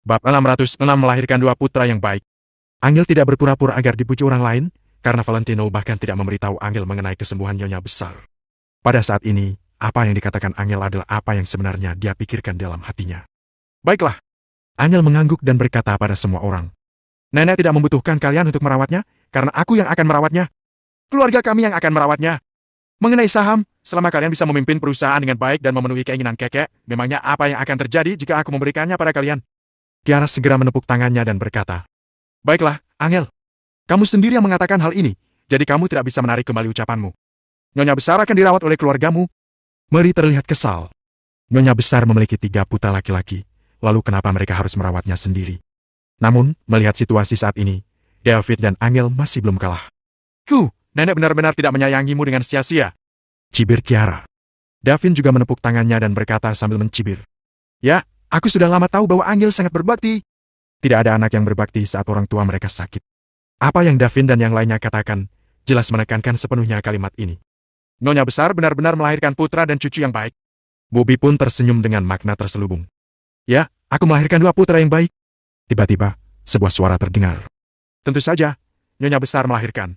Bab 606 melahirkan dua putra yang baik. Angel tidak berpura-pura agar dipuji orang lain, karena Valentino bahkan tidak memberitahu Angel mengenai kesembuhan Nyonya Besar. Pada saat ini, apa yang dikatakan Angel adalah apa yang sebenarnya dia pikirkan dalam hatinya. Baiklah. Angel mengangguk dan berkata pada semua orang. Nenek tidak membutuhkan kalian untuk merawatnya, karena aku yang akan merawatnya. Keluarga kami yang akan merawatnya. Mengenai saham, selama kalian bisa memimpin perusahaan dengan baik dan memenuhi keinginan Keke, memangnya apa yang akan terjadi jika aku memberikannya pada kalian? Kiara segera menepuk tangannya dan berkata, baiklah, Angel. Kamu sendiri yang mengatakan hal ini, jadi kamu tidak bisa menarik kembali ucapanmu. Nyonya Besar akan dirawat oleh keluargamu. Mary terlihat kesal. Nyonya Besar memiliki 3 putra laki-laki, lalu kenapa mereka harus merawatnya sendiri? Namun, melihat situasi saat ini, David dan Angel masih belum kalah. Nenek benar-benar tidak menyayangimu dengan sia-sia. Cibir Kiara. Davin juga menepuk tangannya dan berkata sambil mencibir. Ya, aku sudah lama tahu bahwa Angel sangat berbakti. Tidak ada anak yang berbakti saat orang tua mereka sakit. Apa yang Davin dan yang lainnya katakan, jelas menekankan sepenuhnya kalimat ini. Nyonya Besar benar-benar melahirkan putra dan cucu yang baik. Bobby pun tersenyum dengan makna terselubung. Ya, aku melahirkan 2 putra yang baik. Tiba-tiba, sebuah suara terdengar. Tentu saja, Nyonya Besar melahirkan.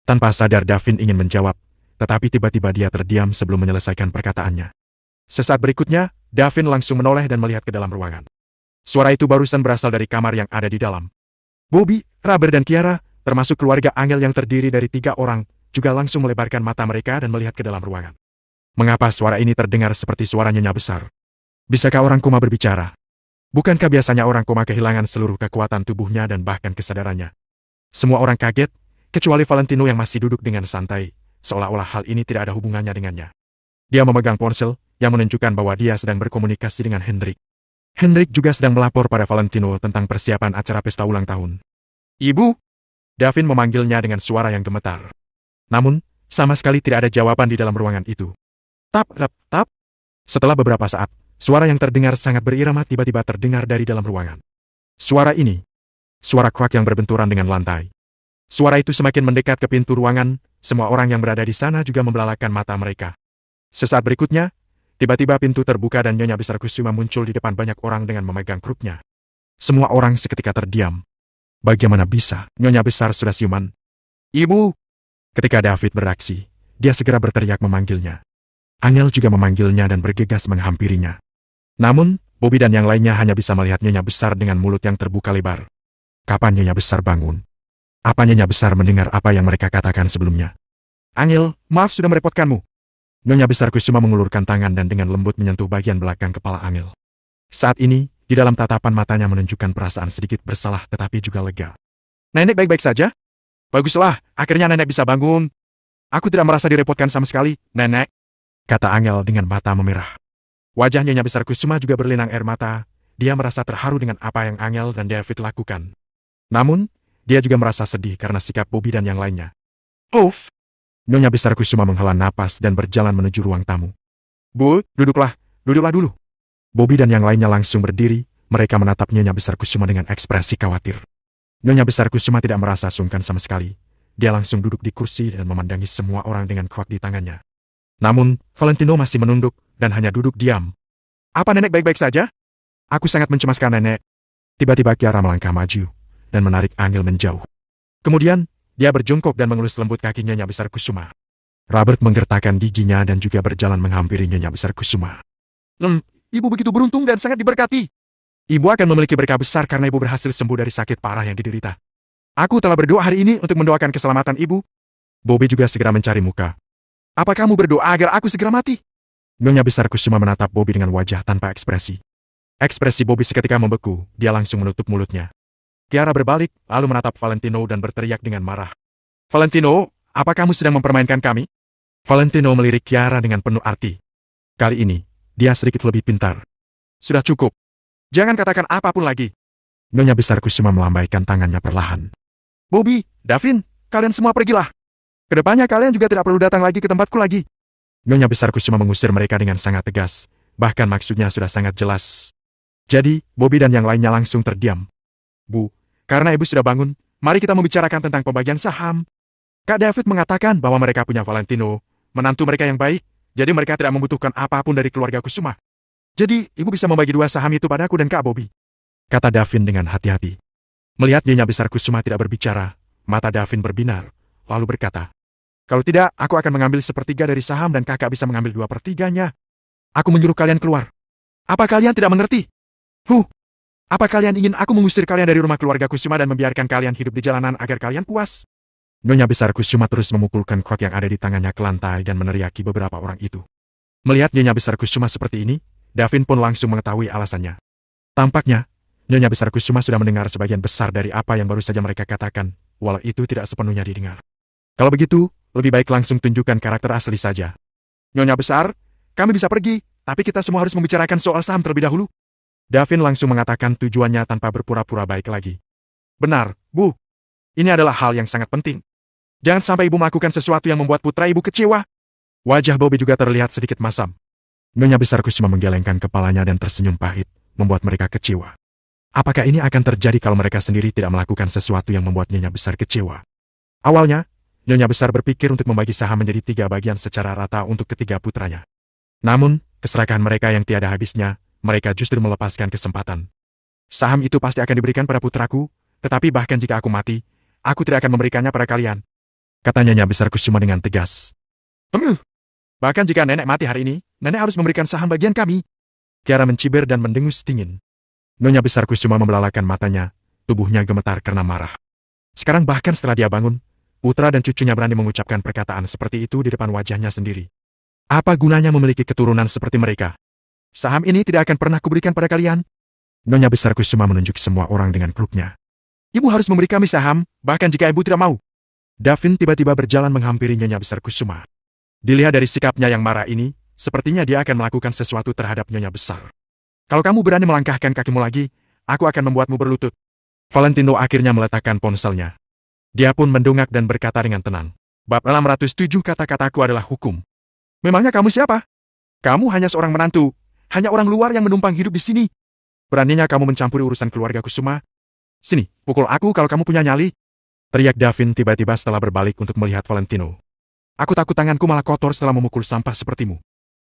Tanpa sadar Davin ingin menjawab, tetapi tiba-tiba dia terdiam sebelum menyelesaikan perkataannya. Sesaat berikutnya, Davin langsung menoleh dan melihat ke dalam ruangan. Suara itu barusan berasal dari kamar yang ada di dalam. Bobby, Robert dan Kiara, termasuk keluarga Angel yang terdiri dari 3 orang, juga langsung melebarkan mata mereka dan melihat ke dalam ruangan. Mengapa suara ini terdengar seperti suara Nyonya Besar? Bisakah orang koma berbicara? Bukankah biasanya orang koma kehilangan seluruh kekuatan tubuhnya dan bahkan kesadarannya? Semua orang kaget, kecuali Valentino yang masih duduk dengan santai, seolah-olah hal ini tidak ada hubungannya dengannya. Dia memegang ponsel, yang menunjukkan bahwa dia sedang berkomunikasi dengan Hendrik. Hendrik juga sedang melapor pada Valentino tentang persiapan acara pesta ulang tahun. Ibu? Davin memanggilnya dengan suara yang gemetar. Namun, sama sekali tidak ada jawaban di dalam ruangan itu. Tap, tap, tap. Setelah beberapa saat, suara yang terdengar sangat berirama tiba-tiba terdengar dari dalam ruangan. Suara ini. Suara kroak yang berbenturan dengan lantai. Suara itu semakin mendekat ke pintu ruangan, semua orang yang berada di sana juga membelalakan mata mereka. Sesaat berikutnya, tiba-tiba pintu terbuka dan Nyonya Besar Kusuma muncul di depan banyak orang dengan memegang kruknya. Semua orang seketika terdiam. Bagaimana bisa, Nyonya Besar sudah siuman? Ibu! Ketika David beraksi, dia segera berteriak memanggilnya. Angel juga memanggilnya dan bergegas menghampirinya. Namun, Bobby dan yang lainnya hanya bisa melihat Nyonya Besar dengan mulut yang terbuka lebar. Kapan Nyonya Besar bangun? Apa Nyonya Besar mendengar apa yang mereka katakan sebelumnya? Angel, maaf sudah merepotkanmu. Nyonya Besar Kusuma mengulurkan tangan dan dengan lembut menyentuh bagian belakang kepala Angel. Saat ini, di dalam tatapan matanya menunjukkan perasaan sedikit bersalah tetapi juga lega. Nenek baik-baik saja? Baguslah, akhirnya nenek bisa bangun. Aku tidak merasa direpotkan sama sekali, nenek. Kata Angel dengan mata memerah. Wajah Nyonya Besar Kusuma juga berlinang air mata. Dia merasa terharu dengan apa yang Angel dan David lakukan. Namun, dia juga merasa sedih karena sikap Bobby dan yang lainnya. Uff! Nyonya Besar Kusuma menghela napas dan berjalan menuju ruang tamu. Bu, duduklah dulu. Bobby dan yang lainnya langsung berdiri, mereka menatap Nyonya Besar Kusuma dengan ekspresi khawatir. Nyonya Besar Kusuma tidak merasa sungkan sama sekali. Dia langsung duduk di kursi dan memandangi semua orang dengan kroak di tangannya. Namun, Valentino masih menunduk dan hanya duduk diam. Apa nenek baik-baik saja? Aku sangat mencemaskan nenek. Tiba-tiba Kiara melangkah maju dan menarik Angel menjauh. Kemudian, dia berjongkok dan mengelus lembut kaki Nyonya Besar Kusuma. Robert menggertakkan giginya dan juga berjalan menghampiri Nyonya Besar Kusuma. Ibu begitu beruntung dan sangat diberkati. Ibu akan memiliki berkah besar karena ibu berhasil sembuh dari sakit parah yang diderita. Aku telah berdoa hari ini untuk mendoakan keselamatan ibu. Bobby juga segera mencari muka. Apa kamu berdoa agar aku segera mati? Nyonya Besar Kusuma menatap Bobby dengan wajah tanpa ekspresi. Ekspresi Bobby seketika membeku, dia langsung menutup mulutnya. Kiara berbalik, lalu menatap Valentino dan berteriak dengan marah. Valentino, apa kamu sedang mempermainkan kami? Valentino melirik Kiara dengan penuh arti. Kali ini, dia sedikit lebih pintar. Sudah cukup. Jangan katakan apapun lagi. Nyonya Besar Kusuma melambaikan tangannya perlahan. Bobby, Davin, kalian semua pergilah. Kedepannya kalian juga tidak perlu datang lagi ke tempatku lagi. Nyonya Besar Kusuma mengusir mereka dengan sangat tegas, bahkan maksudnya sudah sangat jelas. Jadi, Bobby dan yang lainnya langsung terdiam. Bu, karena ibu sudah bangun, mari kita membicarakan tentang pembagian saham. Kak David mengatakan bahwa mereka punya Valentino, menantu mereka yang baik, jadi mereka tidak membutuhkan apapun dari keluarga Kusuma. Jadi, ibu bisa membagi 2 saham itu padaku dan Kak Bobby. kata Davin dengan hati-hati. Melihat Nyonya Besar Kusuma tidak berbicara, mata Davin berbinar, lalu berkata, "Kalau tidak, aku akan mengambil sepertiga dari saham dan kakak bisa mengambil 2/3-nya. Aku menyuruh kalian keluar. Apa kalian tidak mengerti? Apa kalian ingin aku mengusir kalian dari rumah keluarga Kusuma dan membiarkan kalian hidup di jalanan agar kalian puas?" Nyonya Besar Kusuma terus memukulkan kok yang ada di tangannya ke lantai dan meneriaki beberapa orang itu. Melihat Nyonya Besar Kusuma seperti ini, Davin pun langsung mengetahui alasannya. Tampaknya, Nyonya Besar Kusuma sudah mendengar sebagian besar dari apa yang baru saja mereka katakan, walau itu tidak sepenuhnya didengar. Kalau begitu, lebih baik langsung tunjukkan karakter asli saja. "Nyonya Besar, kami bisa pergi, tapi kita semua harus membicarakan soal saham terlebih dahulu." Davin langsung mengatakan tujuannya tanpa berpura-pura baik lagi. "Benar, Bu. Ini adalah hal yang sangat penting. Jangan sampai Ibu melakukan sesuatu yang membuat putra Ibu kecewa." Wajah Bobby juga terlihat sedikit masam. Nyonya Besar Kusuma menggelengkan kepalanya dan tersenyum pahit, membuat mereka kecewa. Apakah ini akan terjadi kalau mereka sendiri tidak melakukan sesuatu yang membuat Nyonya Besar kecewa? Awalnya, Nyonya Besar berpikir untuk membagi saham menjadi 3 bagian secara rata untuk ketiga putranya. Namun, keserakahan mereka yang tiada habisnya, mereka justru melepaskan kesempatan. "Saham itu pasti akan diberikan pada putraku, tetapi bahkan jika aku mati, aku tidak akan memberikannya pada kalian," kata Nyonya Besar Kusuma dengan tegas. "Bahkan jika nenek mati hari ini, nenek harus memberikan saham bagian kami." Kiara mencibir dan mendengus dingin. Nyonya Besar Kusuma membelalakan matanya, tubuhnya gemetar karena marah. Sekarang bahkan setelah dia bangun, putra dan cucunya berani mengucapkan perkataan seperti itu di depan wajahnya sendiri. Apa gunanya memiliki keturunan seperti mereka? "Saham ini tidak akan pernah kuberikan pada kalian." Nyonya Besar Kusuma menunjuk semua orang dengan krupnya. "Ibu harus memberi kami saham, bahkan jika ibu tidak mau." Davin tiba-tiba berjalan menghampiri Nyonya Besar Kusuma. Dilihat dari sikapnya yang marah ini, sepertinya dia akan melakukan sesuatu terhadap Nyonya Besar. "Kalau kamu berani melangkahkan kakimu lagi, aku akan membuatmu berlutut." Valentino akhirnya meletakkan ponselnya. Dia pun mendongak dan berkata dengan tenang, "Bab 607 kata-kataku adalah hukum." "Memangnya kamu siapa? Kamu hanya seorang menantu, hanya orang luar yang menumpang hidup di sini. Beraninya kamu mencampuri urusan keluarga Kusuma? Sini, pukul aku kalau kamu punya nyali," teriak Davin tiba-tiba setelah berbalik untuk melihat Valentino. "Aku takut tanganku malah kotor setelah memukul sampah sepertimu."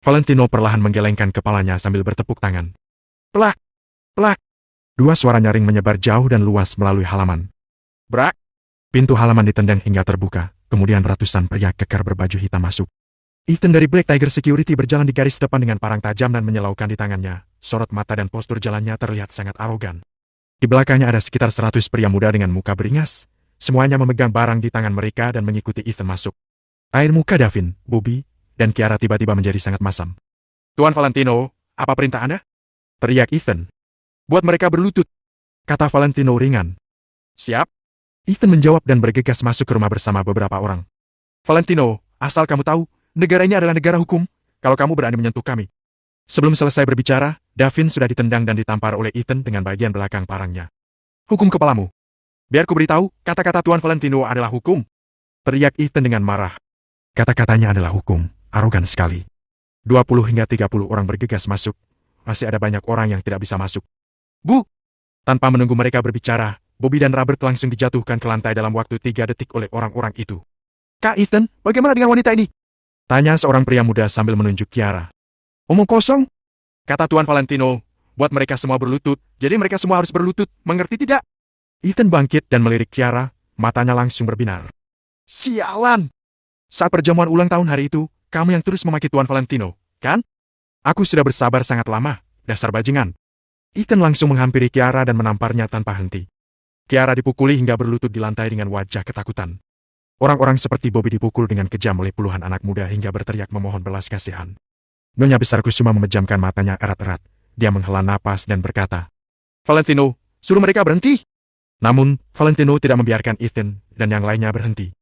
Valentino perlahan menggelengkan kepalanya sambil bertepuk tangan. Plak! Plak! 2 suara nyaring menyebar jauh dan luas melalui halaman. Brak! Pintu halaman ditendang hingga terbuka, kemudian ratusan pria kekar berbaju hitam masuk. Ethan dari Black Tiger Security berjalan di garis depan dengan parang tajam dan menyilaukan di tangannya. Sorot mata dan postur jalannya terlihat sangat arogan. Di belakangnya ada sekitar 100 pria muda dengan muka beringas. Semuanya memegang barang di tangan mereka dan mengikuti Ethan masuk. Air muka Davin, Bobby, dan Kiara tiba-tiba menjadi sangat masam. "Tuan Valentino, apa perintah Anda?" teriak Ethan. "Buat mereka berlutut," kata Valentino ringan. "Siap." Ethan menjawab dan bergegas masuk ke rumah bersama beberapa orang. "Valentino, asal kamu tahu, negara ini adalah negara hukum, kalau kamu berani menyentuh kami." Sebelum selesai berbicara, Davin sudah ditendang dan ditampar oleh Ethan dengan bagian belakang parangnya. "Hukum kepalamu. Biar ku beritahu, kata-kata Tuan Valentino adalah hukum," teriak Ethan dengan marah. Kata-katanya adalah hukum, arogan sekali. 20 hingga 30 orang bergegas masuk. Masih ada banyak orang yang tidak bisa masuk. "Bu!" Tanpa menunggu mereka berbicara, Bobby dan Robert langsung dijatuhkan ke lantai dalam waktu 3 detik oleh orang-orang itu. "Kak Ethan, bagaimana dengan wanita ini?" tanya seorang pria muda sambil menunjuk Kiara. "Omong kosong," kata Tuan Valentino, "buat mereka semua berlutut, jadi mereka semua harus berlutut, mengerti tidak?" Ethan bangkit dan melirik Kiara, matanya langsung berbinar. "Sialan! Saat perjamuan ulang tahun hari itu, kamu yang terus memaki Tuan Valentino, kan? Aku sudah bersabar sangat lama, dasar bajingan." Ethan langsung menghampiri Kiara dan menamparnya tanpa henti. Kiara dipukuli hingga berlutut di lantai dengan wajah ketakutan. Orang-orang seperti Bobby dipukul dengan kejam oleh puluhan anak muda hingga berteriak memohon belas kasihan. Nyonya Besar Kusuma memejamkan matanya erat-erat. Dia menghela napas dan berkata, "Valentino, suruh mereka berhenti." Namun, Valentino tidak membiarkan Ethan dan yang lainnya berhenti.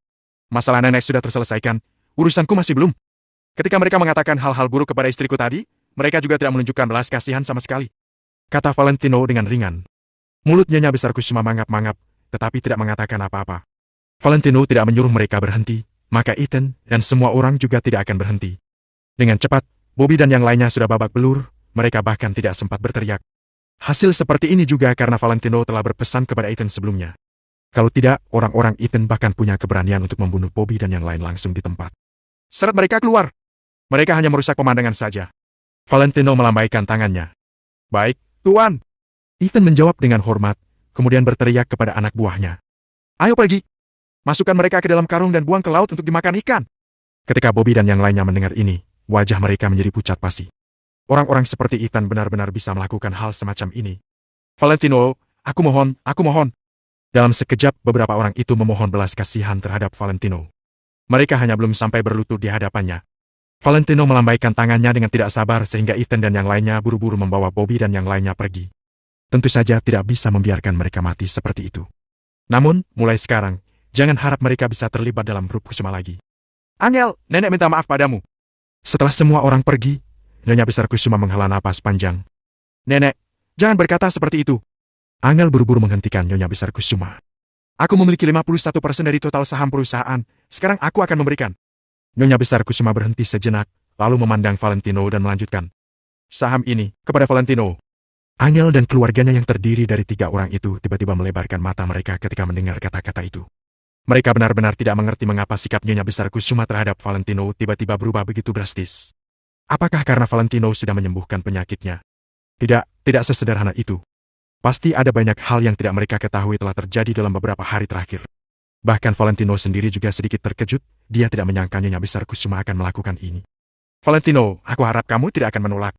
"Masalah nenek sudah terselesaikan, urusanku masih belum. Ketika mereka mengatakan hal-hal buruk kepada istriku tadi, mereka juga tidak menunjukkan belas kasihan sama sekali," kata Valentino dengan ringan. Mulut Nyonya Besar Kusuma mangap-mangap, tetapi tidak mengatakan apa-apa. Valentino tidak menyuruh mereka berhenti, maka Ethan dan semua orang juga tidak akan berhenti. Dengan cepat, Bobby dan yang lainnya sudah babak belur, mereka bahkan tidak sempat berteriak. Hasil seperti ini juga karena Valentino telah berpesan kepada Ethan sebelumnya. Kalau tidak, orang-orang Ethan bahkan punya keberanian untuk membunuh Bobby dan yang lain langsung di tempat. "Seret mereka keluar. Mereka hanya merusak pemandangan saja." Valentino melambaikan tangannya. "Baik, Tuan." Ethan menjawab dengan hormat, kemudian berteriak kepada anak buahnya. Ayo pergi! Masukkan mereka ke dalam karung dan buang ke laut untuk dimakan ikan. Ketika Bobby dan yang lainnya mendengar ini, wajah mereka menjadi pucat pasi. Orang-orang seperti Ethan benar-benar bisa melakukan hal semacam ini. Valentino, aku mohon, aku mohon. Dalam sekejap, beberapa orang itu memohon belas kasihan terhadap Valentino. Mereka hanya belum sampai berlutut di hadapannya. Valentino melambaikan tangannya dengan tidak sabar sehingga Ethan dan yang lainnya buru-buru membawa Bobby dan yang lainnya pergi. Tentu saja tidak bisa membiarkan mereka mati seperti itu. Namun, mulai sekarang, jangan harap mereka bisa terlibat dalam grup Kusuma lagi. Angel, nenek minta maaf padamu. Setelah semua orang pergi, Nyonya Besar Kusuma menghela napas panjang. Nenek, jangan berkata seperti itu. Angel buru-buru menghentikan Nyonya Besar Kusuma. Aku memiliki 51% dari total saham perusahaan, sekarang aku akan memberikan. Nyonya Besar Kusuma berhenti sejenak, lalu memandang Valentino dan melanjutkan. Saham ini, kepada Valentino. Angel dan keluarganya yang terdiri dari 3 orang itu tiba-tiba melebarkan mata mereka ketika mendengar kata-kata itu. Mereka benar-benar tidak mengerti mengapa sikap Nyonya Besar Kusuma terhadap Valentino tiba-tiba berubah begitu drastis. Apakah karena Valentino sudah menyembuhkan penyakitnya? Tidak sesederhana itu. Pasti ada banyak hal yang tidak mereka ketahui telah terjadi dalam beberapa hari terakhir. Bahkan Valentino sendiri juga sedikit terkejut, dia tidak menyangka Nyonya Besar Kusuma akan melakukan ini. Valentino, aku harap kamu tidak akan menolak.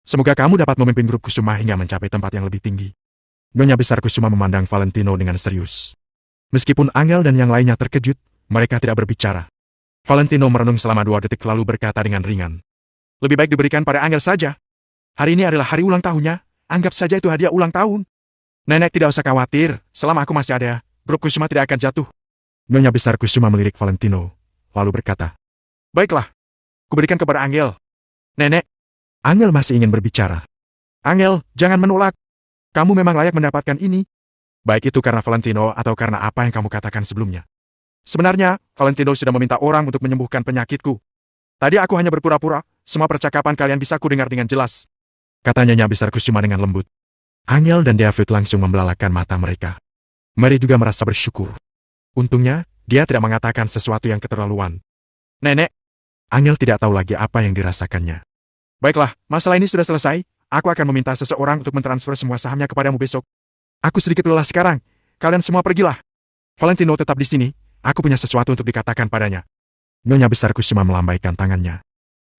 Semoga kamu dapat memimpin grup Kusuma hingga mencapai tempat yang lebih tinggi. Nyonya Besar Kusuma memandang Valentino dengan serius. Meskipun Angel dan yang lainnya terkejut, mereka tidak berbicara. Valentino merenung selama 2 detik lalu berkata dengan ringan. Lebih baik diberikan pada Angel saja. Hari ini adalah hari ulang tahunnya, anggap saja itu hadiah ulang tahun. Nenek tidak usah khawatir, selama aku masih ada, grup Kusuma tidak akan jatuh. Nyonya Besar Kusuma melirik Valentino, lalu berkata. Baiklah, kuberikan kepada Angel. Nenek. Angel masih ingin berbicara. Angel, jangan menolak. Kamu memang layak mendapatkan ini. Baik itu karena Valentino atau karena apa yang kamu katakan sebelumnya. Sebenarnya, Valentino sudah meminta orang untuk menyembuhkan penyakitku. Tadi aku hanya berpura-pura, semua percakapan kalian bisa kudengar dengan jelas. Kata Nyonya Besar Kusuma dengan lembut. Angel dan David langsung membelalakan mata mereka. Mary juga merasa bersyukur. Untungnya, dia tidak mengatakan sesuatu yang keterlaluan. Nenek. Angel tidak tahu lagi apa yang dirasakannya. Baiklah, masalah ini sudah selesai. Aku akan meminta seseorang untuk mentransfer semua sahamnya kepadamu besok. Aku sedikit lelah sekarang. Kalian semua pergilah. Valentino tetap di sini. Aku punya sesuatu untuk dikatakan padanya. Nyonya Besar Kusuma melambaikan tangannya.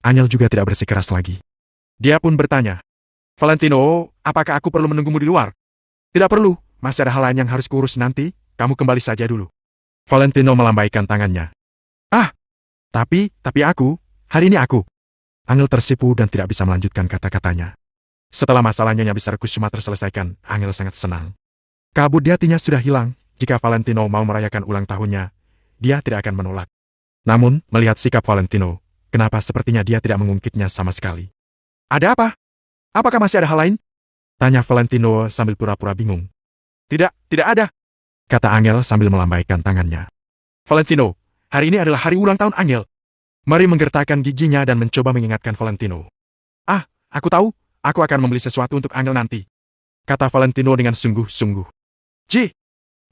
Angel juga tidak bersikeras lagi. Dia pun bertanya. Valentino, apakah aku perlu menunggumu di luar? Tidak perlu. Masih ada hal lain yang harus kuurus nanti. Kamu kembali saja dulu. Valentino melambaikan tangannya. Ah, tapi aku, hari ini aku. Angel tersipu dan tidak bisa melanjutkan kata-katanya. Setelah masalahnya Nyonya Besar Kusuma terselesaikan, Angel sangat senang. Kabut di hatinya sudah hilang. Jika Valentino mau merayakan ulang tahunnya, dia tidak akan menolak. Namun, melihat sikap Valentino, kenapa sepertinya dia tidak mengungkitnya sama sekali? Ada apa? Apakah masih ada hal lain? Tanya Valentino sambil pura-pura bingung. Tidak ada. Kata Angel sambil melambaikan tangannya. Valentino, hari ini adalah hari ulang tahun Angel. Mary menggertakkan giginya dan mencoba mengingatkan Valentino. Ah, aku tahu. Aku akan membeli sesuatu untuk Angel nanti. Kata Valentino dengan sungguh-sungguh.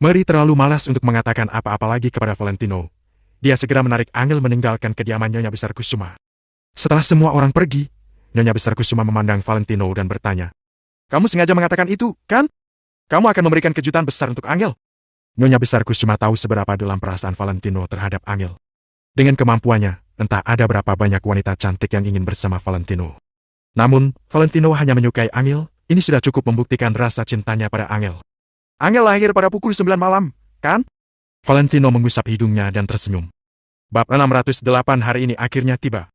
Mary terlalu malas untuk mengatakan apa-apa lagi kepada Valentino. Dia segera menarik Angel meninggalkan kediaman Nyonya Besar Kusuma. Setelah semua orang pergi, Nyonya Besar Kusuma memandang Valentino dan bertanya. Kamu sengaja mengatakan itu, kan? Kamu akan memberikan kejutan besar untuk Angel. Nyonya Besar Kusuma tahu seberapa dalam perasaan Valentino terhadap Angel. Dengan kemampuannya, entah ada berapa banyak wanita cantik yang ingin bersama Valentino. Namun, Valentino hanya menyukai Angel, ini sudah cukup membuktikan rasa cintanya pada Angel. Angel lahir pada pukul 9 malam, kan? Valentino mengusap hidungnya dan tersenyum. Bab 608 hari ini akhirnya tiba.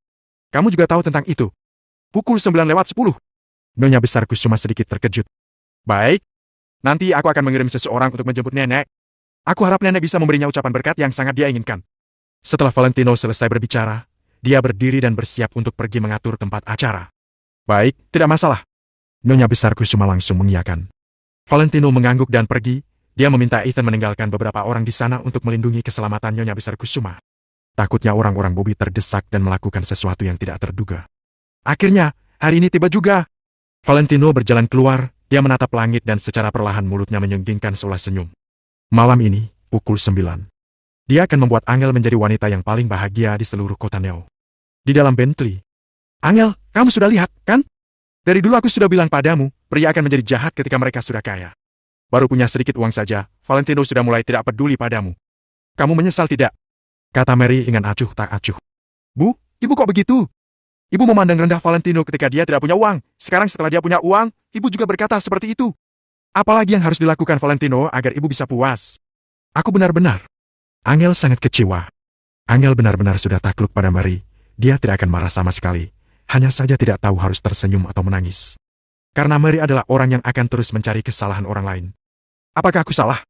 Kamu juga tahu tentang itu. Pukul 9:10. Nyonya Besar Kusuma sedikit terkejut. Baik. Nanti aku akan mengirim seseorang untuk menjemput nenek. Aku harap nenek bisa memberinya ucapan berkat yang sangat dia inginkan. Setelah Valentino selesai berbicara, dia berdiri dan bersiap untuk pergi mengatur tempat acara. Baik, tidak masalah. Nyonya Besar Kusuma langsung mengiyakan. Valentino mengangguk dan pergi. Dia meminta Ethan meninggalkan beberapa orang di sana untuk melindungi keselamatan Nyonya Besar Kusuma. Takutnya orang-orang Bobby terdesak dan melakukan sesuatu yang tidak terduga. Akhirnya, hari ini tiba juga. Valentino berjalan keluar, dia menatap langit dan secara perlahan mulutnya menyenggingkan seolah senyum. Malam ini, pukul 9. Dia akan membuat Angel menjadi wanita yang paling bahagia di seluruh kota Neo. Di dalam Bentley. Angel, kamu sudah lihat, kan? Dari dulu aku sudah bilang padamu, pria akan menjadi jahat ketika mereka sudah kaya. Baru punya sedikit uang saja, Valentino sudah mulai tidak peduli padamu. Kamu menyesal tidak? Kata Mary dengan acuh tak acuh. Bu, ibu kok begitu? Ibu memandang rendah Valentino ketika dia tidak punya uang. Sekarang setelah dia punya uang, ibu juga berkata seperti itu. Apalagi yang harus dilakukan Valentino agar ibu bisa puas? Aku benar-benar. Angel sangat kecewa. Angel benar-benar sudah takluk pada Mary. Dia tidak akan marah sama sekali. Hanya saja tidak tahu harus tersenyum atau menangis. Karena Mary adalah orang yang akan terus mencari kesalahan orang lain. Apakah aku salah?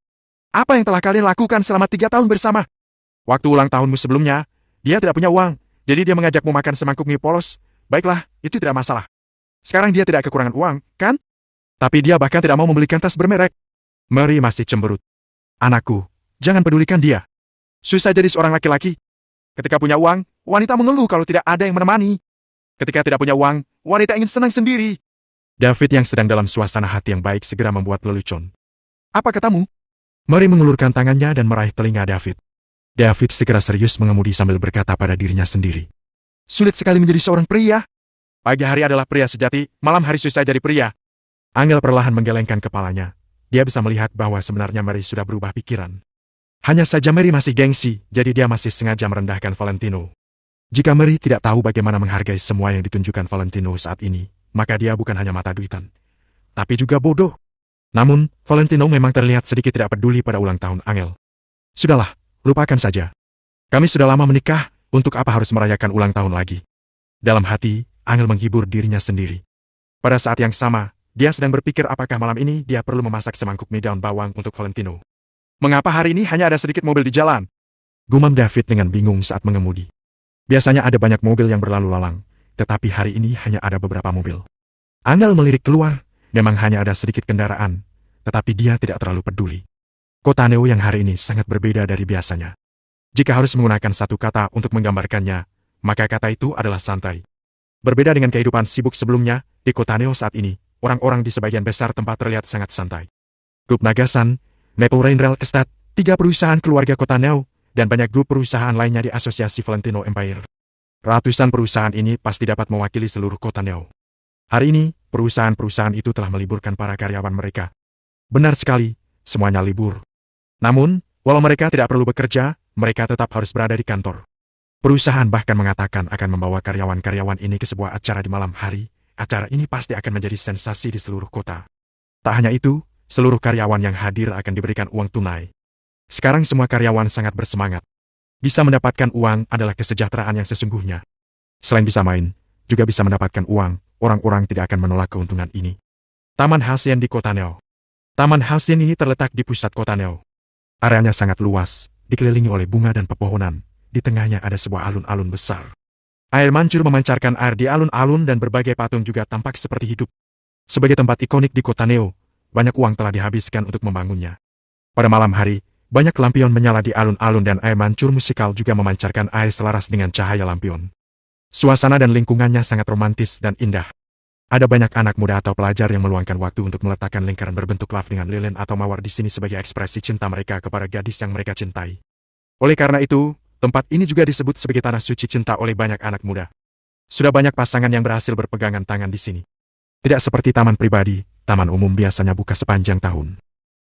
Apa yang telah kalian lakukan selama 3 tahun bersama? Waktu ulang tahunmu sebelumnya, dia tidak punya uang. Jadi dia mengajakmu makan semangkuk mie polos. Baiklah, itu tidak masalah. Sekarang dia tidak kekurangan uang, kan? Tapi dia bahkan tidak mau membelikan tas bermerek. Mary masih cemberut. Anakku, jangan pedulikan dia. Susah jadi seorang laki-laki. Ketika punya uang, wanita mengeluh kalau tidak ada yang menemani. Ketika tidak punya uang, wanita ingin senang sendiri. David yang sedang dalam suasana hati yang baik segera membuat lelucon. Apa katamu? Mary mengulurkan tangannya dan meraih telinga David. David segera serius mengemudi sambil berkata pada dirinya sendiri. Sulit sekali menjadi seorang pria. Pagi hari adalah pria sejati, malam hari susah jadi pria. Angel perlahan menggelengkan kepalanya. Dia bisa melihat bahwa sebenarnya Mary sudah berubah pikiran. Hanya saja Mary masih gengsi, jadi dia masih sengaja merendahkan Valentino. Jika Mary tidak tahu bagaimana menghargai semua yang ditunjukkan Valentino saat ini, maka dia bukan hanya mata duitan, tapi juga bodoh. Namun, Valentino memang terlihat sedikit tidak peduli pada ulang tahun Angel. Sudahlah, lupakan saja. Kami sudah lama menikah, untuk apa harus merayakan ulang tahun lagi? Dalam hati, Angel menghibur dirinya sendiri. Pada saat yang sama, dia sedang berpikir apakah malam ini dia perlu memasak semangkuk mie daun bawang untuk Valentino. Mengapa hari ini hanya ada sedikit mobil di jalan? Gumam David dengan bingung saat mengemudi. Biasanya ada banyak mobil yang berlalu lalang, tetapi hari ini hanya ada beberapa mobil. Angel melirik keluar, memang hanya ada sedikit kendaraan, tetapi dia tidak terlalu peduli. Kota Neo yang hari ini sangat berbeda dari biasanya. Jika harus menggunakan satu kata untuk menggambarkannya, maka kata itu adalah santai. Berbeda dengan kehidupan sibuk sebelumnya, di Kota Neo saat ini, orang-orang di sebagian besar tempat terlihat sangat santai. Grup Nagasan, Maple Rain Rail Estate, 3 perusahaan keluarga Kota Neo, dan banyak grup perusahaan lainnya di Asosiasi Valentino Empire. Ratusan perusahaan ini pasti dapat mewakili seluruh Kota Neo. Hari ini, perusahaan-perusahaan itu telah meliburkan para karyawan mereka. Benar sekali, semuanya libur. Namun, walau mereka tidak perlu bekerja, mereka tetap harus berada di kantor. Perusahaan bahkan mengatakan akan membawa karyawan-karyawan ini ke sebuah acara di malam hari. Acara ini pasti akan menjadi sensasi di seluruh kota. Tak hanya itu, seluruh karyawan yang hadir akan diberikan uang tunai. Sekarang semua karyawan sangat bersemangat. Bisa mendapatkan uang adalah kesejahteraan yang sesungguhnya. Selain bisa main, juga bisa mendapatkan uang, orang-orang tidak akan menolak keuntungan ini. Taman Halcyon di Kota Neo. Taman Halcyon ini terletak di pusat Kota Neo. Areanya sangat luas, dikelilingi oleh bunga dan pepohonan. Di tengahnya ada sebuah alun-alun besar. Air mancur memancarkan air di alun-alun dan berbagai patung juga tampak seperti hidup. Sebagai tempat ikonik di Kota Neo, banyak uang telah dihabiskan untuk membangunnya. Pada malam hari, banyak lampion menyala di alun-alun dan air mancur musikal juga memancarkan air selaras dengan cahaya lampion. Suasana dan lingkungannya sangat romantis dan indah. Ada banyak anak muda atau pelajar yang meluangkan waktu untuk meletakkan lingkaran berbentuk love dengan lilin atau mawar di sini sebagai ekspresi cinta mereka kepada gadis yang mereka cintai. Oleh karena itu, tempat ini juga disebut sebagai tanah suci cinta oleh banyak anak muda. Sudah banyak pasangan yang berhasil berpegangan tangan di sini. Tidak seperti taman pribadi, taman umum biasanya buka sepanjang tahun.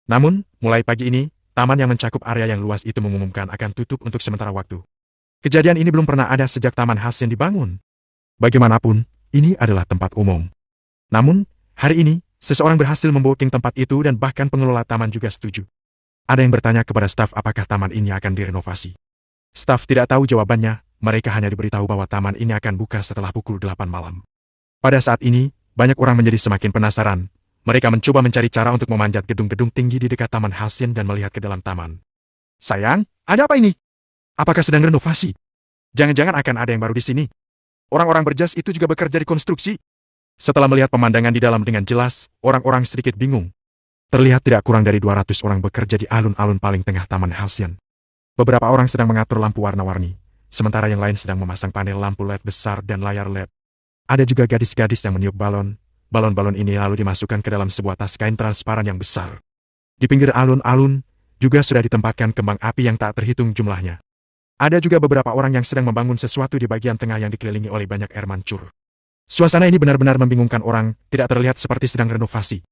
Namun, mulai pagi ini, taman yang mencakup area yang luas itu mengumumkan akan tutup untuk sementara waktu. Kejadian ini belum pernah ada sejak Taman Halcyon dibangun. Bagaimanapun, ini adalah tempat umum. Namun, hari ini, seseorang berhasil membooking tempat itu dan bahkan pengelola taman juga setuju. Ada yang bertanya kepada staf apakah taman ini akan direnovasi. Staf tidak tahu jawabannya, mereka hanya diberitahu bahwa taman ini akan buka setelah pukul 8 malam. Pada saat ini, banyak orang menjadi semakin penasaran. Mereka mencoba mencari cara untuk memanjat gedung-gedung tinggi di dekat Taman Halcyon dan melihat ke dalam taman. Sayang, ada apa ini? Apakah sedang renovasi? Jangan-jangan akan ada yang baru di sini. Orang-orang berjas itu juga bekerja di konstruksi. Setelah melihat pemandangan di dalam dengan jelas, orang-orang sedikit bingung. Terlihat tidak kurang dari 200 orang bekerja di alun-alun paling tengah Taman Halcyon. Beberapa orang sedang mengatur lampu warna-warni, sementara yang lain sedang memasang panel lampu LED besar dan layar LED. Ada juga gadis-gadis yang meniup balon. Balon-balon ini lalu dimasukkan ke dalam sebuah tas kain transparan yang besar. Di pinggir alun-alun, juga sudah ditempatkan kembang api yang tak terhitung jumlahnya. Ada juga beberapa orang yang sedang membangun sesuatu di bagian tengah yang dikelilingi oleh banyak air mancur. Suasana ini benar-benar membingungkan orang, tidak terlihat seperti sedang renovasi.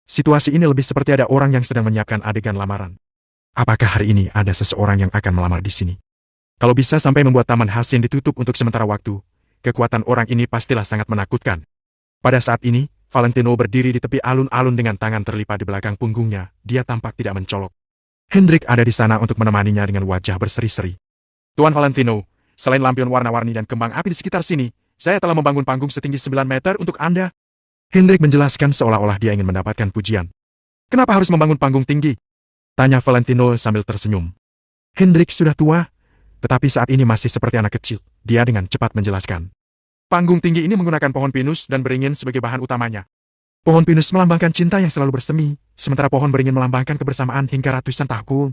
Situasi ini lebih seperti ada orang yang sedang menyiapkan adegan lamaran. Apakah hari ini ada seseorang yang akan melamar di sini? Kalau bisa sampai membuat Taman Hasin ditutup untuk sementara waktu, kekuatan orang ini pastilah sangat menakutkan. Pada saat ini, Valentino berdiri di tepi alun-alun dengan tangan terlipat di belakang punggungnya. Dia tampak tidak mencolok. Hendrik ada di sana untuk menemaninya dengan wajah berseri-seri. Tuan Valentino, selain lampion warna-warni dan kembang api di sekitar sini, saya telah membangun panggung setinggi 9 meter untuk Anda. Hendrik menjelaskan seolah-olah dia ingin mendapatkan pujian. Kenapa harus membangun panggung tinggi? Tanya Valentino sambil tersenyum. Hendrik sudah tua, tetapi saat ini masih seperti anak kecil. Dia dengan cepat menjelaskan. Panggung tinggi ini menggunakan pohon pinus dan beringin sebagai bahan utamanya. Pohon pinus melambangkan cinta yang selalu bersemi, sementara pohon beringin melambangkan kebersamaan hingga ratusan tahun.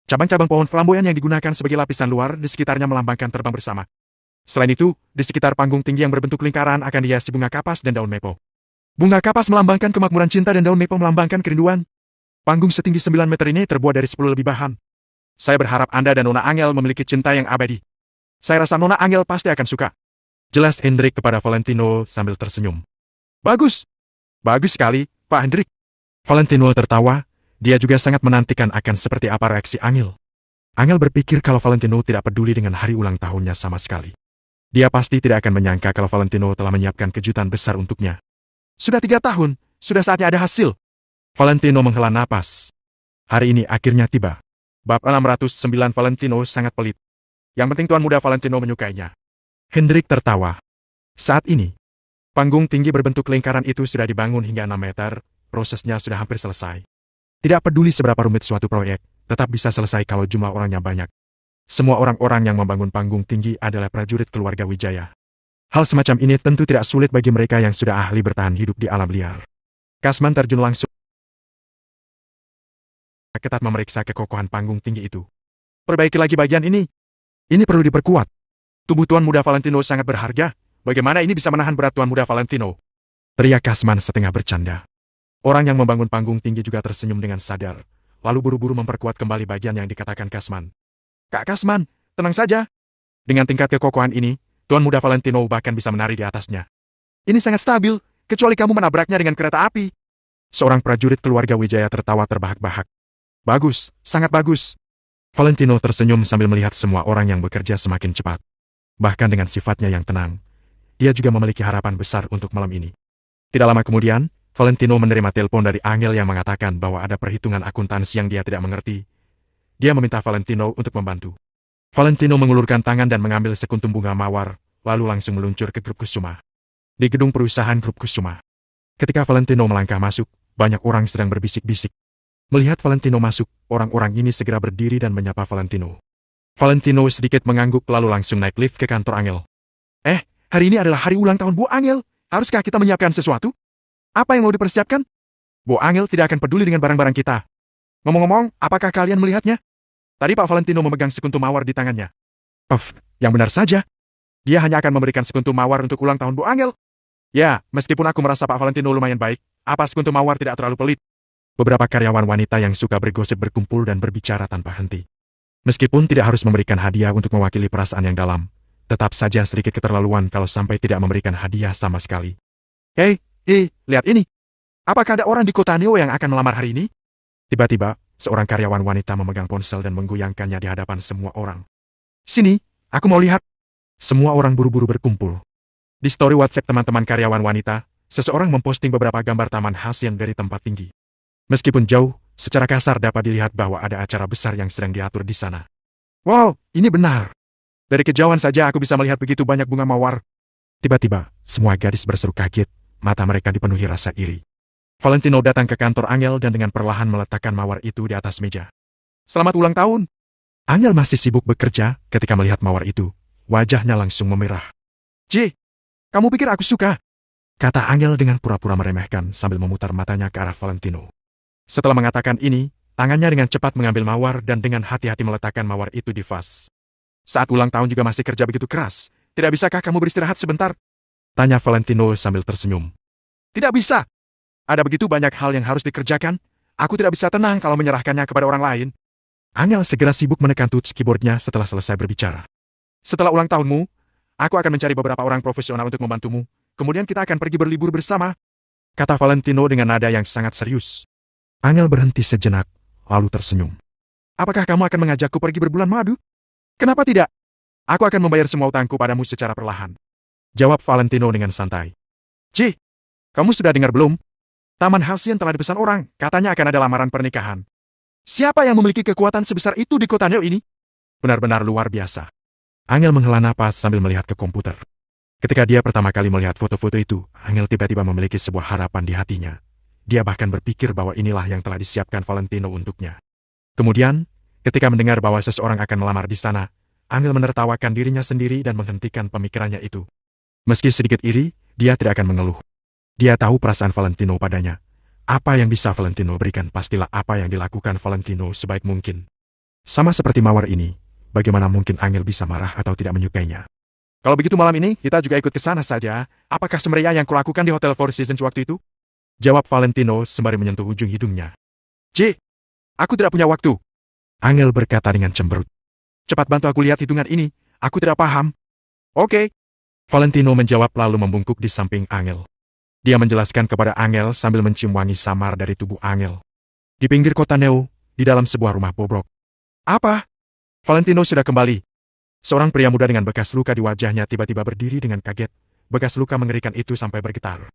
Cabang-cabang pohon flamboyan yang digunakan sebagai lapisan luar di sekitarnya melambangkan terbang bersama. Selain itu, di sekitar panggung tinggi yang berbentuk lingkaran akan dihiasi bunga kapas dan daun mepo. Bunga kapas melambangkan kemakmuran cinta dan daun mepo melambangkan kerinduan. Panggung setinggi 9 meter ini terbuat dari 10 lebih bahan. Saya berharap Anda dan Nona Angel memiliki cinta yang abadi. Saya rasa Nona Angel pasti akan suka. Jelas Hendrik kepada Valentino sambil tersenyum. Bagus. Bagus sekali, Pak Hendrik. Valentino tertawa, dia juga sangat menantikan akan seperti apa reaksi Angel. Angel berpikir kalau Valentino tidak peduli dengan hari ulang tahunnya sama sekali. Dia pasti tidak akan menyangka kalau Valentino telah menyiapkan kejutan besar untuknya. Sudah 3 tahun, sudah saatnya ada hasil. Valentino menghela napas. Hari ini akhirnya tiba. Bab 609 Valentino sangat pelit. Yang penting Tuan Muda Valentino menyukainya. Hendrik tertawa. Saat ini, panggung tinggi berbentuk lingkaran itu sudah dibangun hingga 6 meter, prosesnya sudah hampir selesai. Tidak peduli seberapa rumit suatu proyek, tetap bisa selesai kalau jumlah orangnya banyak. Semua orang-orang yang membangun panggung tinggi adalah prajurit keluarga Wijaya. Hal semacam ini tentu tidak sulit bagi mereka yang sudah ahli bertahan hidup di alam liar. Kasman terjun langsung ketat memeriksa kekokohan panggung tinggi itu. Perbaiki lagi bagian ini. Ini perlu diperkuat. Tubuh Tuan Muda Valentino sangat berharga. Bagaimana ini bisa menahan berat Tuan Muda Valentino? Teriak Kasman setengah bercanda. Orang yang membangun panggung tinggi juga tersenyum dengan sadar, lalu buru-buru memperkuat kembali bagian yang dikatakan Kasman. Kak Kasman, tenang saja. Dengan tingkat kekokohan ini, Tuan Muda Valentino bahkan bisa menari di atasnya. Ini sangat stabil, kecuali kamu menabraknya dengan kereta api. Seorang prajurit keluarga Wijaya tertawa terbahak-bahak. Bagus, sangat bagus. Valentino tersenyum sambil melihat semua orang yang bekerja semakin cepat. Bahkan dengan sifatnya yang tenang, dia juga memiliki harapan besar untuk malam ini. Tidak lama kemudian, Valentino menerima telepon dari Angel yang mengatakan bahwa ada perhitungan akuntansi yang dia tidak mengerti. Dia meminta Valentino untuk membantu. Valentino mengulurkan tangan dan mengambil sekuntum bunga mawar, lalu langsung meluncur ke grup Kusuma. Di gedung perusahaan grup Kusuma. Ketika Valentino melangkah masuk, banyak orang sedang berbisik-bisik. Melihat Valentino masuk, orang-orang ini segera berdiri dan menyapa Valentino. Valentino sedikit mengangguk lalu langsung naik lift ke kantor Angel. Hari ini adalah hari ulang tahun Bu Angel. Haruskah kita menyiapkan sesuatu? Apa yang mau dipersiapkan? Bu Angel tidak akan peduli dengan barang-barang kita. Ngomong-ngomong, apakah kalian melihatnya? Tadi Pak Valentino memegang sekuntum mawar di tangannya. Yang benar saja. Dia hanya akan memberikan sekuntum mawar untuk ulang tahun Bu Angel. Ya, meskipun aku merasa Pak Valentino lumayan baik, apa sekuntum mawar tidak terlalu pelit? Beberapa karyawan wanita yang suka bergosip berkumpul dan berbicara tanpa henti. Meskipun tidak harus memberikan hadiah untuk mewakili perasaan yang dalam, tetap saja sedikit keterlaluan kalau sampai tidak memberikan hadiah sama sekali. Hei, lihat ini. Apakah ada orang di kota Neo yang akan melamar hari ini? Tiba-tiba, seorang karyawan wanita memegang ponsel dan menggoyangkannya di hadapan semua orang. Sini, aku mau lihat. Semua orang buru-buru berkumpul. Di story WhatsApp teman-teman karyawan wanita, seseorang memposting beberapa gambar taman Hasin dari tempat tinggi. Meskipun jauh, secara kasar dapat dilihat bahwa ada acara besar yang sedang diatur di sana. Wow, ini benar. Dari kejauhan saja aku bisa melihat begitu banyak bunga mawar. Tiba-tiba, semua gadis berseru kaget, mata mereka dipenuhi rasa iri. Valentino datang ke kantor Angel dan dengan perlahan meletakkan mawar itu di atas meja. Selamat ulang tahun. Angel masih sibuk bekerja ketika melihat mawar itu. Wajahnya langsung memerah. Kamu pikir aku suka? Kata Angel dengan pura-pura meremehkan sambil memutar matanya ke arah Valentino. Setelah mengatakan ini, tangannya dengan cepat mengambil mawar dan dengan hati-hati meletakkan mawar itu di vas. Saat ulang tahun juga masih kerja begitu keras. Tidak bisakah kamu beristirahat sebentar? Tanya Valentino sambil tersenyum. Tidak bisa. Ada begitu banyak hal yang harus dikerjakan. Aku tidak bisa tenang kalau menyerahkannya kepada orang lain. Angel segera sibuk menekan touch keyboardnya setelah selesai berbicara. Setelah ulang tahunmu, aku akan mencari beberapa orang profesional untuk membantumu. kemudian kita akan pergi berlibur bersama, kata Valentino dengan nada yang sangat serius. Angel berhenti sejenak, lalu tersenyum. Apakah kamu akan mengajakku pergi berbulan madu? Kenapa tidak? Aku akan membayar semua utangku padamu secara perlahan, jawab Valentino dengan santai. Cih, kamu sudah dengar belum? Taman Halcyon telah dipesan orang, katanya akan ada lamaran pernikahan. Siapa yang memiliki kekuatan sebesar itu di kota Neo ini? Benar-benar luar biasa. Angel menghela napas sambil melihat ke komputer. Ketika dia pertama kali melihat foto-foto itu, Angel tiba-tiba memiliki sebuah harapan di hatinya. Dia bahkan berpikir bahwa inilah yang telah disiapkan Valentino untuknya. Kemudian, ketika mendengar bahwa seseorang akan melamar di sana, Angel menertawakan dirinya sendiri dan menghentikan pemikirannya itu. Meski sedikit iri, dia tidak akan mengeluh. Dia tahu perasaan Valentino padanya. Apa yang bisa Valentino berikan pastilah apa yang dilakukan Valentino sebaik mungkin. Sama seperti Mawar ini, bagaimana mungkin Angel bisa marah atau tidak menyukainya? Kalau begitu malam ini, kita juga ikut ke sana saja. Apakah semeriah yang kulakukan di Hotel Four Seasons waktu itu? Jawab Valentino sembari menyentuh ujung hidungnya. Cih, aku tidak punya waktu. Angel berkata dengan cemberut. Cepat bantu aku lihat hitungan ini, aku tidak paham. Oke. Valentino menjawab lalu membungkuk di samping Angel. Dia menjelaskan kepada Angel sambil mencium wangi samar dari tubuh Angel. Di pinggir kota Neo, di dalam sebuah rumah bobrok. Apa? Valentino sudah kembali. Seorang pria muda dengan bekas luka di wajahnya tiba-tiba berdiri dengan kaget. Bekas luka mengerikan itu sampai bergetar.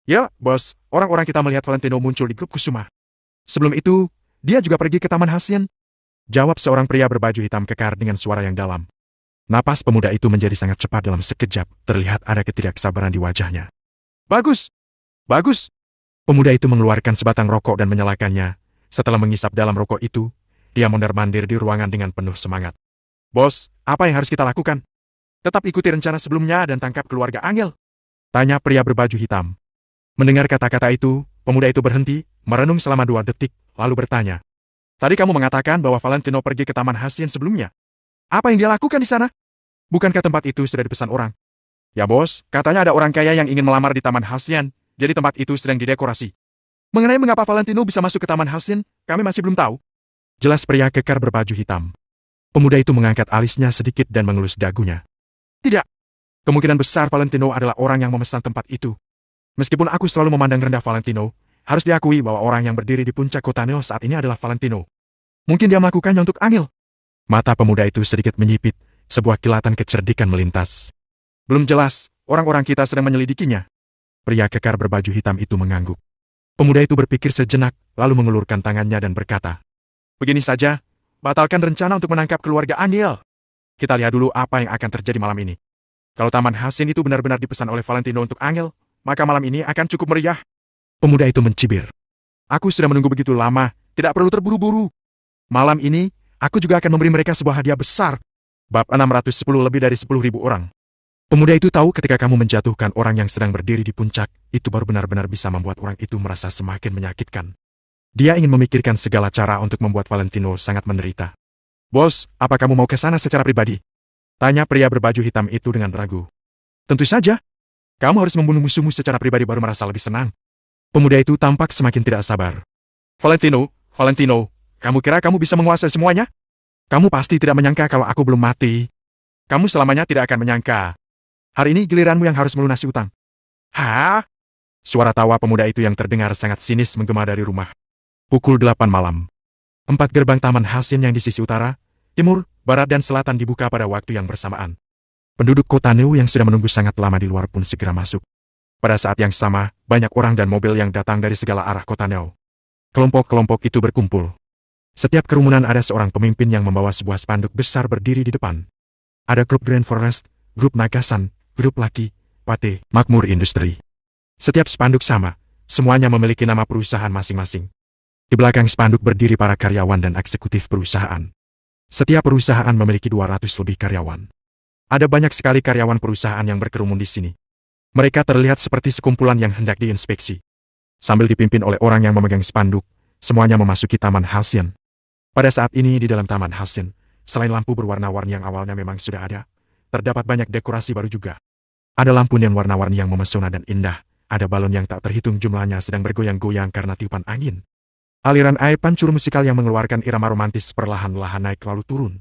Ya, bos, orang-orang kita melihat Valentino muncul di grup Kusuma. Sebelum itu, dia juga pergi ke Taman Halcyon. Jawab seorang pria berbaju hitam kekar dengan suara yang dalam. Napas pemuda itu menjadi sangat cepat dalam sekejap, terlihat ada ketidaksabaran di wajahnya. Bagus! Bagus! Pemuda itu mengeluarkan sebatang rokok dan menyalakannya. Setelah mengisap dalam rokok itu, dia mondar-mandir di ruangan dengan penuh semangat. Bos, apa yang harus kita lakukan? Tetap ikuti rencana sebelumnya dan tangkap keluarga Angel. Tanya pria berbaju hitam. Mendengar kata-kata itu, pemuda itu berhenti, merenung selama 2 detik, lalu bertanya. Tadi kamu mengatakan bahwa Valentino pergi ke Taman Halcyon sebelumnya. Apa yang dia lakukan di sana? Bukankah tempat itu sudah dipesan orang? Ya bos, katanya ada orang kaya yang ingin melamar di Taman Halcyon, jadi tempat itu sedang didekorasi. Mengenai mengapa Valentino bisa masuk ke Taman Halcyon, kami masih belum tahu. Jelas pria kekar berbaju hitam. Pemuda itu mengangkat alisnya sedikit dan mengelus dagunya. Tidak. Kemungkinan besar Valentino adalah orang yang memesan tempat itu. Meskipun aku selalu memandang rendah Valentino, harus diakui bahwa orang yang berdiri di puncak kota Neo saat ini adalah Valentino. Mungkin dia melakukannya untuk Angel. Mata pemuda itu sedikit menyipit, sebuah kilatan kecerdikan melintas. Belum jelas, orang-orang kita sedang menyelidikinya. Pria kekar berbaju hitam itu mengangguk. Pemuda itu berpikir sejenak, lalu mengulurkan tangannya dan berkata, begini saja, batalkan rencana untuk menangkap keluarga Angel. Kita lihat dulu apa yang akan terjadi malam ini. Kalau Taman Halcyon itu benar-benar dipesan oleh Valentino untuk Angel, maka malam ini akan cukup meriah. Pemuda itu mencibir. Aku sudah menunggu begitu lama, tidak perlu terburu-buru. Malam ini, aku juga akan memberi mereka sebuah hadiah besar. Bab 610 lebih dari 10.000 orang. Pemuda itu tahu ketika kamu menjatuhkan orang yang sedang berdiri di puncak, itu baru benar-benar bisa membuat orang itu merasa semakin menyakitkan. Dia ingin memikirkan segala cara untuk membuat Valentino sangat menderita. Bos, apa kamu mau ke sana secara pribadi? Tanya pria berbaju hitam itu dengan ragu. Tentu saja. Kamu harus membunuh musuhmu secara pribadi baru merasa lebih senang. Pemuda itu tampak semakin tidak sabar. Valentino, kamu kira kamu bisa menguasai semuanya? Kamu pasti tidak menyangka kalau aku belum mati. Kamu selamanya tidak akan menyangka. Hari ini giliranmu yang harus melunasi utang. Hah? Suara tawa pemuda itu yang terdengar sangat sinis menggema dari rumah. Pukul 8 malam. 4 gerbang Taman Halcyon yang di sisi utara, timur, barat dan selatan dibuka pada waktu yang bersamaan. Penduduk kota Neo yang sudah menunggu sangat lama di luar pun segera masuk. Pada saat yang sama, banyak orang dan mobil yang datang dari segala arah kota Neo. Kelompok-kelompok itu berkumpul. Setiap kerumunan ada seorang pemimpin yang membawa sebuah spanduk besar berdiri di depan. Ada grup Grand Forest, grup Nagasan, grup Laki, Pate, Makmur Industri. Setiap spanduk sama, semuanya memiliki nama perusahaan masing-masing. Di belakang spanduk berdiri para karyawan dan eksekutif perusahaan. Setiap perusahaan memiliki 200 lebih karyawan. Ada banyak sekali karyawan perusahaan yang berkerumun di sini. Mereka terlihat seperti sekumpulan yang hendak diinspeksi. Sambil dipimpin oleh orang yang memegang spanduk, semuanya memasuki Taman Halcyon. Pada saat ini di dalam Taman Halcyon, selain lampu berwarna-warni yang awalnya memang sudah ada, terdapat banyak dekorasi baru juga. Ada lampu neon warna-warni yang memesona dan indah, ada balon yang tak terhitung jumlahnya sedang bergoyang-goyang karena tiupan angin. Aliran air pancur musikal yang mengeluarkan irama romantis perlahan-lahan naik lalu turun.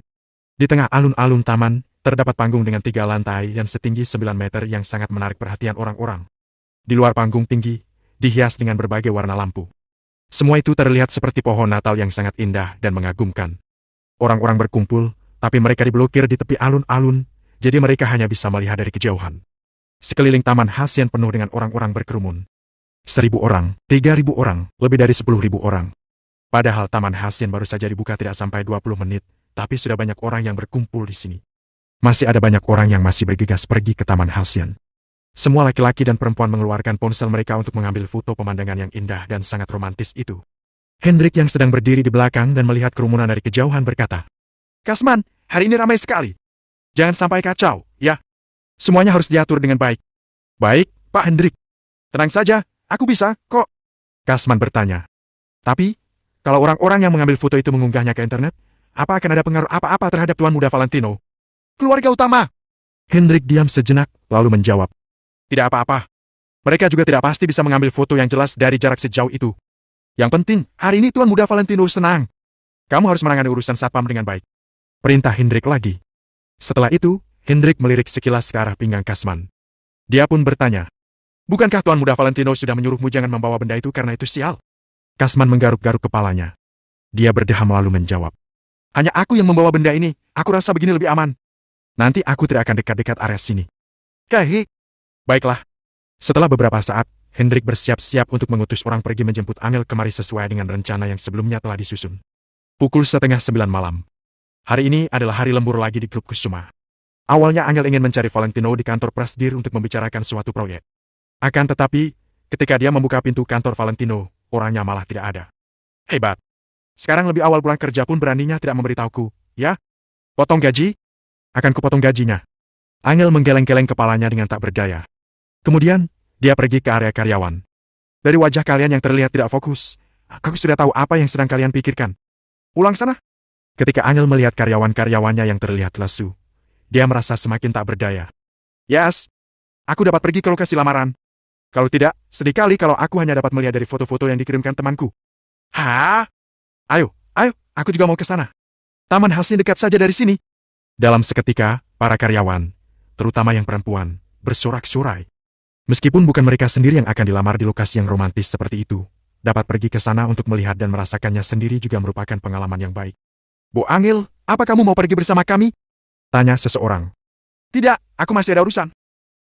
Di tengah alun-alun taman, Terdapat panggung dengan 3 lantai dan setinggi 9 meter yang sangat menarik perhatian orang-orang. Di luar panggung tinggi, dihias dengan berbagai warna lampu. Semua itu terlihat seperti pohon Natal yang sangat indah dan mengagumkan. Orang-orang berkumpul, tapi mereka diblokir di tepi alun-alun, jadi mereka hanya bisa melihat dari kejauhan. Sekeliling Taman Hasian penuh dengan orang-orang berkerumun. 1.000 orang, 3.000 orang, lebih dari 10.000 orang. Padahal Taman Hasian baru saja dibuka tidak sampai 20 menit, tapi sudah banyak orang yang berkumpul di sini. Masih ada banyak orang yang masih bergegas pergi ke Taman Hasian. Semua laki-laki dan perempuan mengeluarkan ponsel mereka untuk mengambil foto pemandangan yang indah dan sangat romantis itu. Hendrik yang sedang berdiri di belakang dan melihat kerumunan dari kejauhan berkata, "Kasman, hari ini ramai sekali. Jangan sampai kacau, ya. Semuanya harus diatur dengan baik." "Baik, Pak Hendrik. Tenang saja, aku bisa, kok." Kasman bertanya. "Tapi, kalau orang-orang yang mengambil foto itu mengunggahnya ke internet, apa akan ada pengaruh apa-apa terhadap Tuan Muda Valentino?" "Keluarga utama." Hendrik diam sejenak, lalu menjawab, "Tidak apa-apa. Mereka juga tidak pasti bisa mengambil foto yang jelas dari jarak sejauh itu. Yang penting, hari ini Tuan Muda Valentino senang. Kamu harus menangani urusan satpam dengan baik." Perintah Hendrik lagi. Setelah itu, Hendrik melirik sekilas ke arah pinggang Kasman. Dia pun bertanya, "Bukankah Tuan Muda Valentino sudah menyuruhmu jangan membawa benda itu karena itu sial?" Kasman menggaruk-garuk kepalanya. Dia berdeham lalu menjawab, "Hanya aku yang membawa benda ini, aku rasa begini lebih aman. Nanti aku tidak akan dekat-dekat area sini." "Kahi." "Baiklah." Setelah beberapa saat, Hendrik bersiap-siap untuk mengutus orang pergi menjemput Angel kemari sesuai dengan rencana yang sebelumnya telah disusun. Pukul 8:30 malam. Hari ini adalah hari lembur lagi di grup Kusuma. Awalnya Angel ingin mencari Valentino di kantor Prasdir untuk membicarakan suatu proyek. Akan tetapi, ketika dia membuka pintu kantor Valentino, orangnya malah tidak ada. "Hebat. Sekarang lebih awal pulang kerja pun beraninya tidak memberitahuku, ya? Potong gaji? Akan kupotong gajinya." Angel menggeleng-geleng kepalanya dengan tak berdaya. Kemudian, dia pergi ke area karyawan. "Dari wajah kalian yang terlihat tidak fokus, aku sudah tahu apa yang sedang kalian pikirkan. Pulang sana." Ketika Angel melihat karyawan-karyawannya yang terlihat lesu, dia merasa semakin tak berdaya. "Yes, aku dapat pergi ke lokasi lamaran. Kalau tidak, sedih kali kalau aku hanya dapat melihat dari foto-foto yang dikirimkan temanku." "Hah? Ayo, aku juga mau ke sana. Taman Hasian dekat saja dari sini." Dalam seketika, para karyawan, terutama yang perempuan, bersorak-sorai. Meskipun bukan mereka sendiri yang akan dilamar di lokasi yang romantis seperti itu, dapat pergi ke sana untuk melihat dan merasakannya sendiri juga merupakan pengalaman yang baik. "Bu Angel, apa kamu mau pergi bersama kami?" tanya seseorang. "Tidak, aku masih ada urusan,"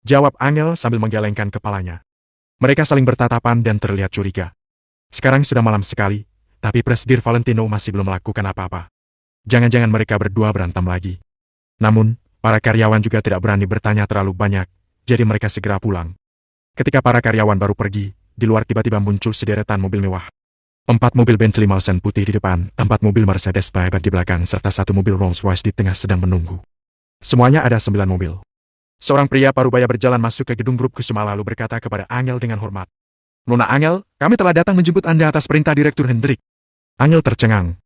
jawab Angel sambil menggelengkan kepalanya. Mereka saling bertatapan dan terlihat curiga. Sekarang sudah malam sekali, tapi Presidir Valentino masih belum melakukan apa-apa. Jangan-jangan mereka berdua berantem lagi. Namun, para karyawan juga tidak berani bertanya terlalu banyak, jadi mereka segera pulang. Ketika para karyawan baru pergi, di luar tiba-tiba muncul sederetan mobil mewah. 4 mobil Bentley Mulsanne putih di depan, 4 mobil Mercedes-Benz di belakang, serta 1 mobil Rolls-Royce di tengah sedang menunggu. Semuanya ada 9 mobil. Seorang pria parubaya berjalan masuk ke gedung grup Kusuma lalu berkata kepada Angel dengan hormat, "Nona Angel, kami telah datang menjemput Anda atas perintah Direktur Hendrik." Angel tercengang.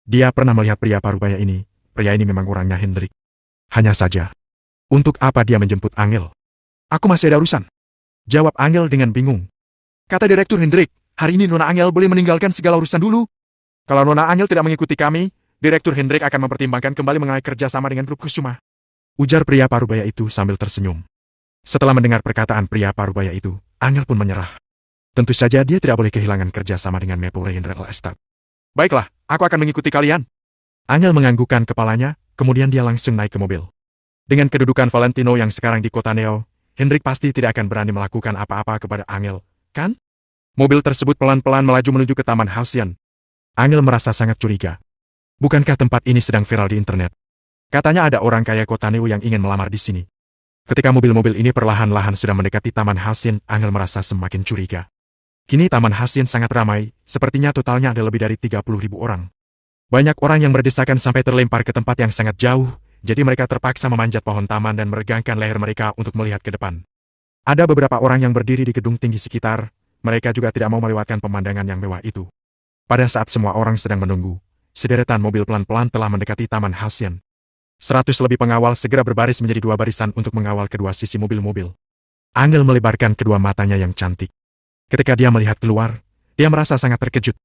Dia pernah melihat pria parubaya ini. Pria ini memang orangnya Hendrik. Hanya saja, untuk apa dia menjemput Angel? "Aku masih ada urusan," jawab Angel dengan bingung. "Kata Direktur Hendrik, hari ini Nona Angel boleh meninggalkan segala urusan dulu. Kalau Nona Angel tidak mengikuti kami, Direktur Hendrik akan mempertimbangkan kembali mengenai kerjasama dengan grup Kusuma," ujar pria parubaya itu sambil tersenyum. Setelah mendengar perkataan pria parubaya itu, Angel pun menyerah. Tentu saja dia tidak boleh kehilangan kerjasama dengan Maple Rain Real Estate. "Baiklah, aku akan mengikuti kalian." Angel menganggukkan kepalanya, kemudian dia langsung naik ke mobil. Dengan kedudukan Valentino yang sekarang di kota Neo, Hendrik pasti tidak akan berani melakukan apa-apa kepada Angel, kan? Mobil tersebut pelan-pelan melaju menuju ke Taman Hasian. Angel merasa sangat curiga. Bukankah tempat ini sedang viral di internet? Katanya ada orang kaya kota Neo yang ingin melamar di sini. Ketika mobil-mobil ini perlahan-lahan sudah mendekati Taman Hasian, Angel merasa semakin curiga. Kini Taman Hasian sangat ramai, sepertinya totalnya ada lebih dari 30.000 orang. Banyak orang yang berdesakan sampai terlempar ke tempat yang sangat jauh, jadi mereka terpaksa memanjat pohon taman dan meregangkan leher mereka untuk melihat ke depan. Ada beberapa orang yang berdiri di gedung tinggi sekitar, mereka juga tidak mau melewatkan pemandangan yang mewah itu. Pada saat semua orang sedang menunggu, sederetan mobil pelan-pelan telah mendekati Taman Hasian. 100 lebih pengawal segera berbaris menjadi 2 barisan untuk mengawal kedua sisi mobil-mobil. Angel melebarkan kedua matanya yang cantik. Ketika dia melihat keluar, dia merasa sangat terkejut.